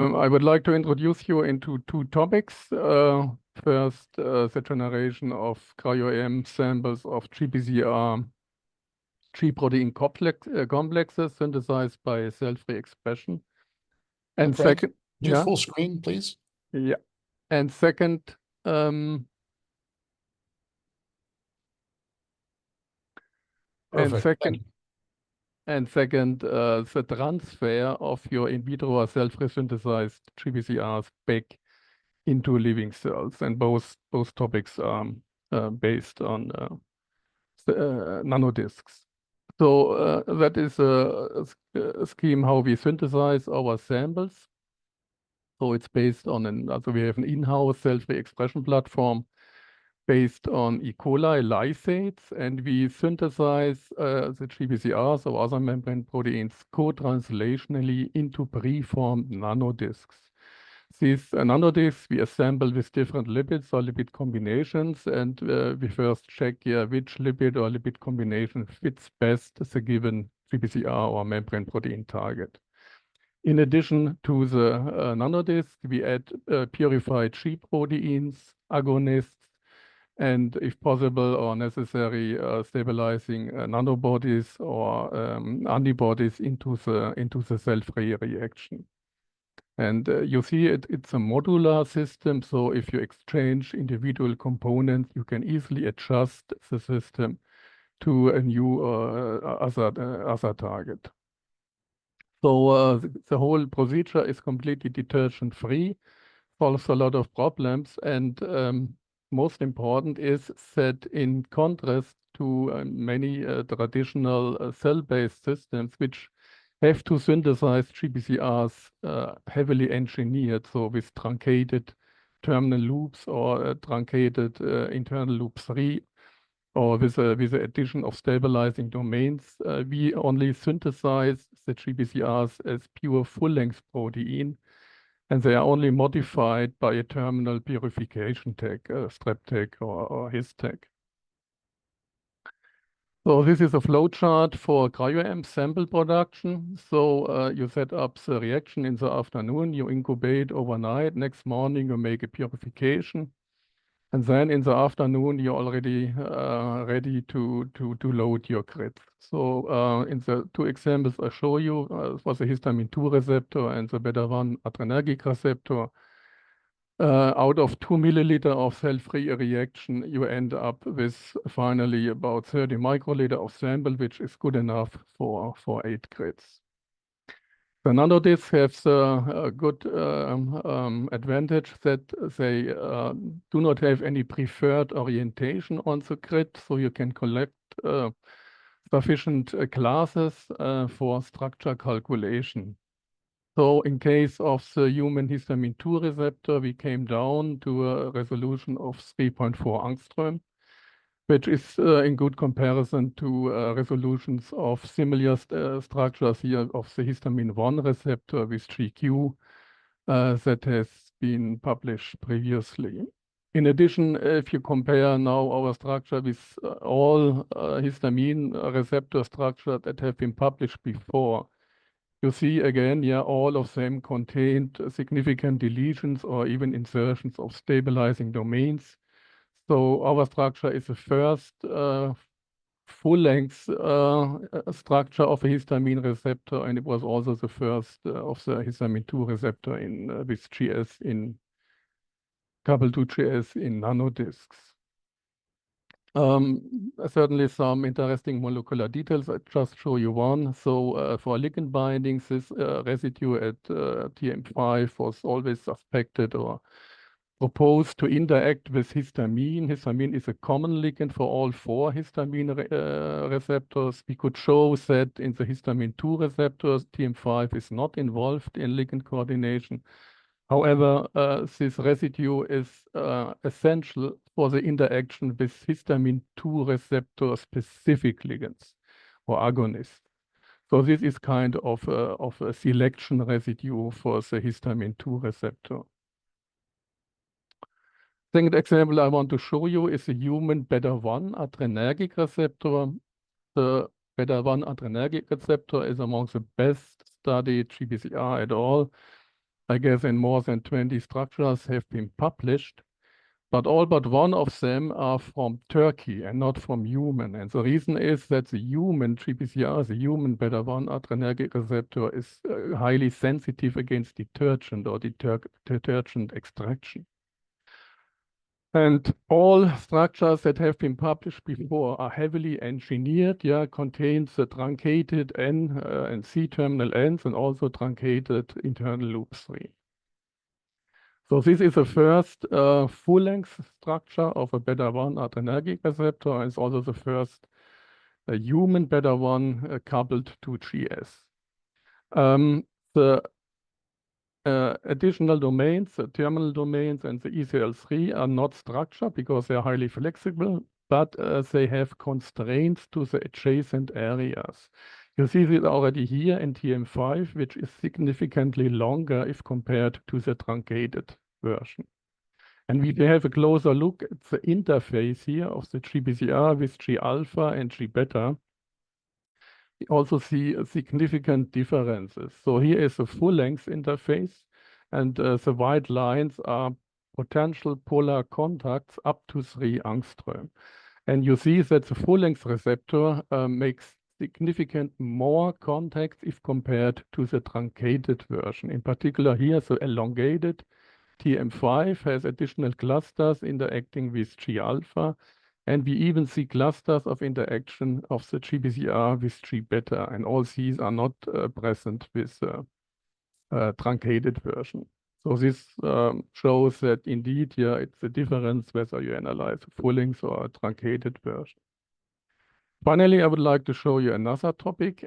I would like to introduce you into two topics. First, the generation of Cryo-EM samples of GPCR G-protein complexes synthesized by cell-free expression. And second, do full screen, please. Yeah. And second, the transfer of your in vitro or self-free synthesized GPCRs back into living cells, and both topics are based on nanodiscs. So that is a scheme how we synthesize our samples. So it's based on we have an in-house self-free expression platform based on E. coli lysates, and we synthesize the GPCRs or other membrane proteins co-translationally into preformed nanodiscs. These nanodiscs we assemble with different lipids or lipid combinations, and we first check which lipid or lipid combination fits best the given GPCR or membrane protein target. In addition to the nanodisc, we add purified G proteins, agonists, and if possible or necessary, stabilizing nanobodies or antibodies into the cell-free reaction. And you see it's a modular system, so if you exchange individual components, you can easily adjust the system to a new other target. So the whole procedure is completely detergent-free, solves a lot of problems, and most important is that in contrast to many traditional cell-based systems, which have to synthesize GPCRs heavily engineered, so with truncated terminal loops or truncated internal loop 3, or with the addition of stabilizing domains, we only synthesize the GPCRs as pure full-length protein, and they are only modified by a terminal purification tech, strep tech or his tech. So this is a flowchart for Cryo-EM sample production. So you set up the reaction in the afternoon, you incubate overnight, next morning you make a purification, and then in the afternoon, you're already ready to load your crits. So in the two examples I show you, for the histamine 2 receptor and the beta-1 adrenergic receptor, out of 2 milliliter of cell-free reaction, you end up with finally about 30 microliter of sample, which is good enough for 8 crits. The nanodiscs have a good advantage that they do not have any preferred orientation on the grid, so you can collect sufficient classes for structure calculation. So in case of the human histamine 2 receptor, we came down to a resolution of 3.4 angstrom, which is in good comparison to resolutions of similar structures here of the histamine 1 receptor with GQ that has been published previously. In addition, if you compare now our structure with all histamine receptor structures that have been published before, you see again, all of them contained significant deletions or even insertions of stabilizing domains. So our structure is the first full-length structure of a histamine receptor, and it was also the first of the histamine 2 receptor with GS in coupled to GS in nanodiscs. Certainly some interesting molecular details. I just show you one. So for ligand bindings, this residue at TM5 was always suspected or proposed to interact with histamine. Histamine is a common ligand for all 4 histamine receptors. We could show that in the histamine 2 receptors, TM5 is not involved in ligand coordination. However, this residue is essential for the interaction with histamine 2 receptor specific ligands or agonists. So this is kind of a selection residue for the histamine 2 receptor. Second example I want to show you is a human beta-1 adrenergic receptor. The beta-1 adrenergic receptor is among the best studied GPCR at all. I guess in more than 20 structures have been published, but all but one of them are from Turkey and not from human. And the reason is that the human GPCR, the human beta-1 adrenergic receptor, is highly sensitive against detergent or detergent extraction. And all structures that have been published before are heavily engineered, contains the truncated N and C-terminal ends and also truncated internal loop 3. So this is the first full-length structure of a beta-1 adrenergic receptor, and it's also the first human beta-1 coupled to GS. The additional domains, the terminal domains and the ECL3 are not structured because they are highly flexible, but they have constraints to the adjacent areas. You see this already here in TM5, which is significantly longer if compared to the truncated version. And we have a closer look at the interface here of the GPCR with G alpha and G beta. We also see significant differences. So here is a full-length interface, and the white lines are potential polar contacts up to 3 angstrom. And you see that the full-length receptor makes significant more contacts if compared to the truncated version. In particular here, the elongated TM5 has additional clusters interacting with G alpha. And we even see clusters of interaction of the GPCR with G beta, and all these are not present with the truncated version. So this shows that indeed, it's a difference whether you analyze a full-length or a truncated version. Finally, I would like to show you another topic.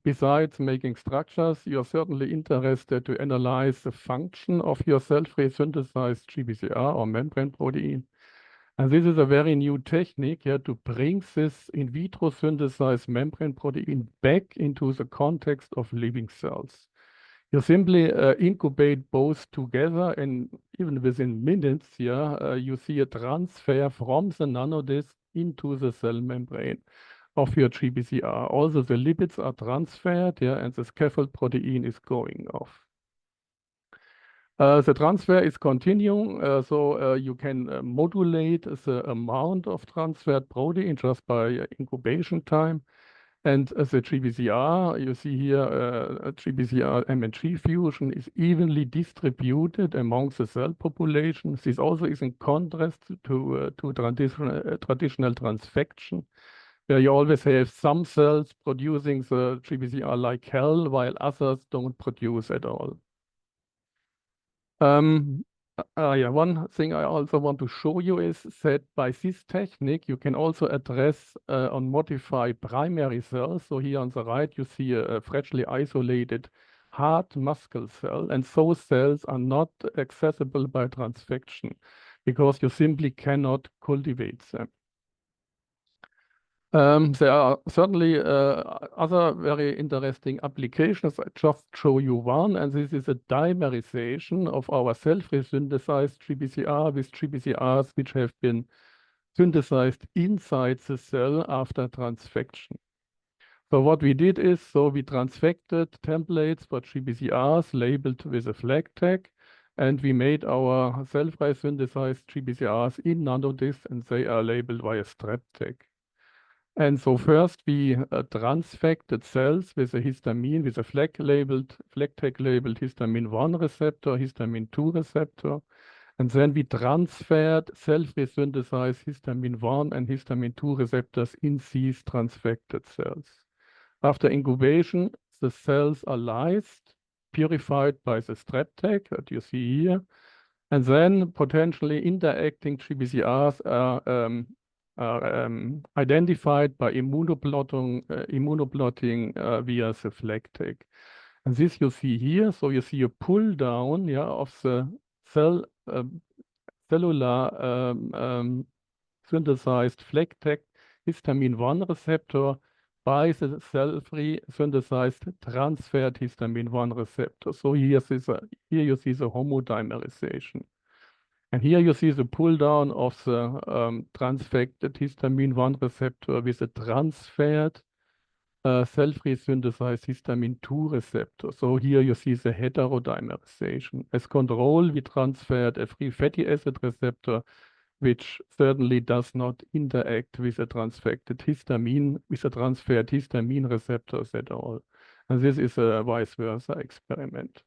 Besides making structures, you're certainly interested to analyze the function of your cell-free synthesized GPCR or membrane protein. And this is a very new technique to bring this in vitro synthesized membrane protein back into the context of living cells. You simply incubate both together, and even within minutes you see a transfer from the nanodisc into the cell membrane of your GPCR. Also the lipids are transferred and the scaffold protein is going off. The transfer is continuing, so you can modulate the amount of transferred protein just by incubation time. And the GPCR, you see here, GPCR MNG fusion is evenly distributed amongst the cell population. This also is in contrast to traditional transfection, where you always have some cells producing the GPCR like hell, while others don't produce at all. One thing I also want to show you is that by this technique, you can also address unmodified primary cells. So here on the right, you see a freshly isolated hard muscle cell, and those cells are not accessible by transfection because you simply cannot cultivate them. There are certainly other very interesting applications. I just show you one, and this is a dimerization of our cell-free synthesized GPCR with GPCRs which have been synthesized inside the cell after transfection. So what we did is, we transfected templates for GPCRs labeled with a flag tag, and we made our cell-free synthesized GPCRs in nanodiscs, and they are labeled via strap tag. And so first we transfected cells with a histamine, with a flag tag labeled histamine 1 receptor, histamine 2 receptor. And then we transferred cell-free synthesized histamine 1 and histamine 2 receptors in these transfected cells. After incubation, the cells are lysed, purified by the strap tag that you see here. And then potentially interacting GPCRs are identified by immunoblotting via the flag tag. And this you see here. So you see a pull down of the cellular synthesized flag tag histamine 1 receptor by the cell-free synthesized transferred histamine 1 receptor. So here you see the homodimerization. And here you see the pull down of the transfected histamine 1 receptor with a transferred cell-free synthesized histamine 2 receptor. So here you see the heterodimerization. As control, we transferred a free fatty acid receptor, which certainly does not interact with the transferred histamine receptors at all. And this is a vice versa experiment.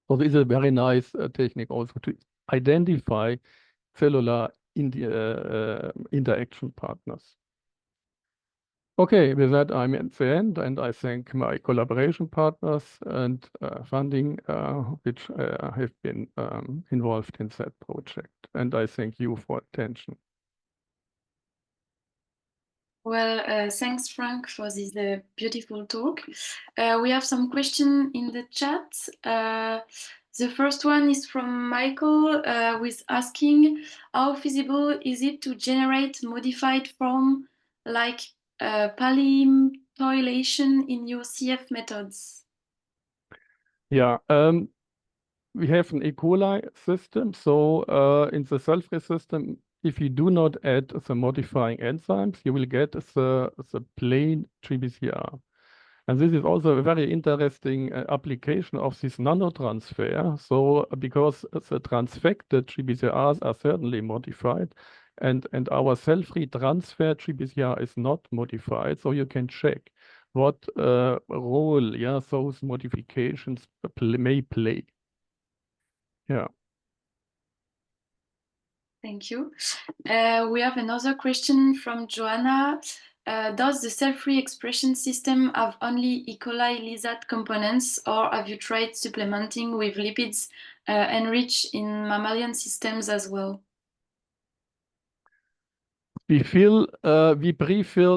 So this is a very nice technique also to identify cellular interaction partners. Okay, with that, I'm at the end, and I thank my collaboration partners and funding, which have been involved in that project. And I thank you for attention. Well, thanks, Frank, for this beautiful talk. We have some questions in the chat. The first one is from Michael, who is asking, how feasible is it to generate modified form like palmitoylation in your CF methods? Yeah, we have an E. coli system. So in the cell-free system, if you do not add the modifying enzymes, you will get the plain GPCR. And this is also a very interesting application of this nanotransfer. So because the transfected GPCRs are certainly modified, and our cell-free transfer GPCR is not modified, so you can check what role those modifications may play. Yeah. Thank you. We have another question from Joanna. Does the cell-free expression system have only E. coli lysate components, or have you tried supplementing with lipids enriched in mammalian systems as well? We pre-fill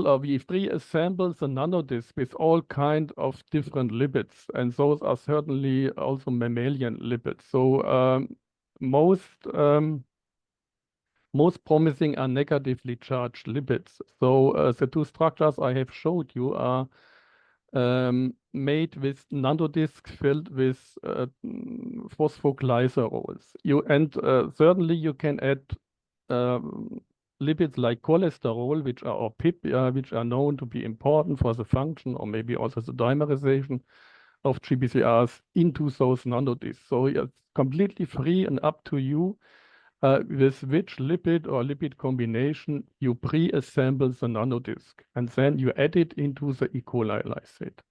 or we pre-assemble the nanodisc with all kind of different lipids, and those are certainly also mammalian lipids. So most promising are negatively charged lipids. So the two structures I have showed you are made with nanodiscs filled with phosphoglycerols. Certainly you can add lipids like cholesterol, which are or PIP, which are known to be important for the function or maybe also the dimerization of GPCRs into those nanodiscs. So it's completely free and up to you with which lipid or lipid combination you pre-assemble the nanodisc, and then you add it into the E. coli lysate.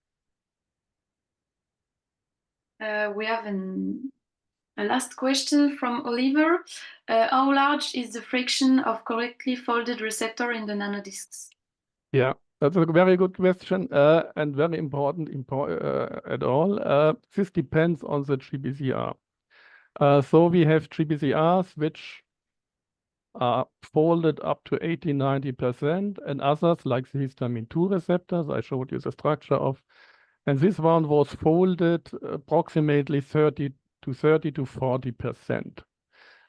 We have a last question from Oliver. How large is the fraction of correctly folded receptor in the nanodiscs? Yeah, that's a very good question and very important at all. This depends on the GPCR. So we have GPCRs which are folded up to 80–90%, and others like the histamine 2 receptors I showed you the structure of. And this one was folded approximately 30 to 40%.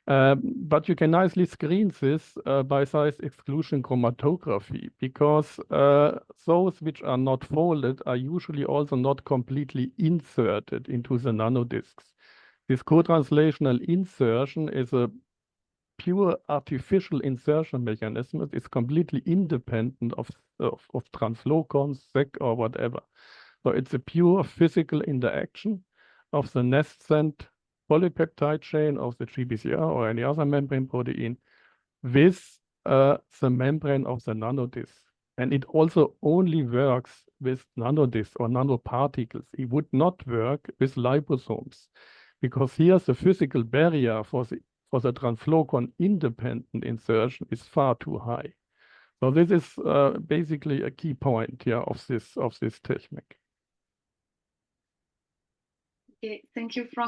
But you can nicely screen this by size exclusion chromatography, because those which are not folded are usually also not completely inserted into the nanodiscs. This co-translational insertion is a pure artificial insertion mechanism. It's completely independent of translocons, SEC, or whatever. So it's a pure physical interaction of the nascent polypeptide chain of the GPCR or any other membrane protein with the membrane of the nanodisc. And it also only works with nanodiscs or nanoparticles. It would not work with liposomes, because here the physical barrier for the translocon independent insertion is far too high. So this is basically a key point of this technique. Okay, thank you, Frank.